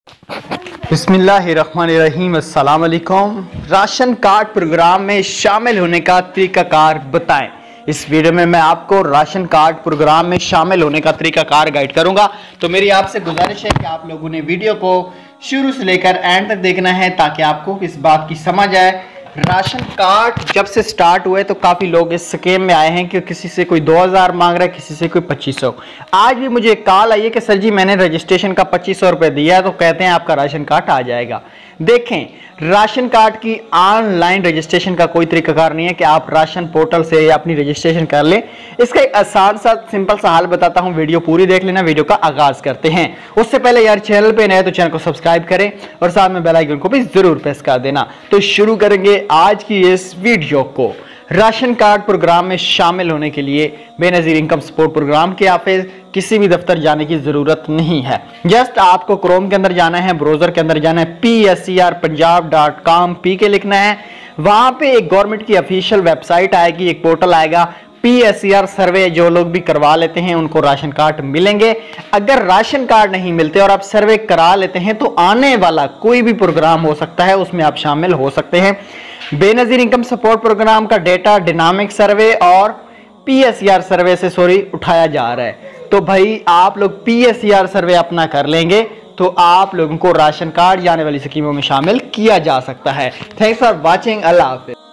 बिस्मिल्लाहिर्रहमानिर्रहीम, अस्सलाम वालेकुम। राशन कार्ड प्रोग्राम में शामिल होने का तरीकाकार बताएं। इस वीडियो में मैं आपको राशन कार्ड प्रोग्राम में शामिल होने का तरीकाकार गाइड करूंगा। तो मेरी आपसे गुजारिश है कि आप लोगों ने वीडियो को शुरू से लेकर एंड तक देखना है ताकि आपको इस बात की समझ आए। राशन कार्ड जब से स्टार्ट हुए तो काफ़ी लोग इस स्कीम में आए हैं कि किसी से कोई 2000 मांग रहा है, किसी से कोई 2500। आज भी मुझे एक कॉल आई है कि सर जी मैंने रजिस्ट्रेशन का 2500 रुपये दिया है तो कहते हैं आपका राशन कार्ड आ जाएगा। देखें, राशन कार्ड की ऑनलाइन रजिस्ट्रेशन का कोई तरीकाकार नहीं है कि आप राशन पोर्टल से अपनी रजिस्ट्रेशन कर लें। इसका एक आसान सा सिंपल सा हाल बताता हूं, वीडियो पूरी देख लेना। वीडियो का आगाज करते हैं। उससे पहले यार चैनल पे नए तो चैनल को सब्सक्राइब करें और साथ में बेल आइकन को भी जरूर प्रेस कर देना। तो शुरू करेंगे आज की इस वीडियो को। राशन कार्ड प्रोग्राम में शामिल होने के लिए बेनज़ीर इनकम सपोर्ट प्रोग्राम के ऑफिस किसी भी दफ्तर जाने की जरूरत नहीं है। जस्ट आपको क्रोम के अंदर जाना है, ब्राउजर के अंदर जाना है, PSCRpunjab.com पी के लिखना है। वहां पे एक गवर्नमेंट की ऑफिशियल वेबसाइट आएगी, एक पोर्टल आएगा। PSCR सर्वे जो लोग भी करवा लेते हैं उनको राशन कार्ड मिलेंगे। अगर राशन कार्ड नहीं मिलते और आप सर्वे करा लेते हैं तो आने वाला कोई भी प्रोग्राम हो सकता है, उसमें आप शामिल हो सकते हैं। बेनज़ीर इनकम सपोर्ट प्रोग्राम का डेटा डायनामिक सर्वे और PSCR सर्वे से उठाया जा रहा है। तो भाई आप लोग PSCR सर्वे अपना कर लेंगे तो आप लोगों को राशन कार्ड या आने वाली स्कीमों में शामिल किया जा सकता है। Thanks for watching. अल्लाह हाफिज़।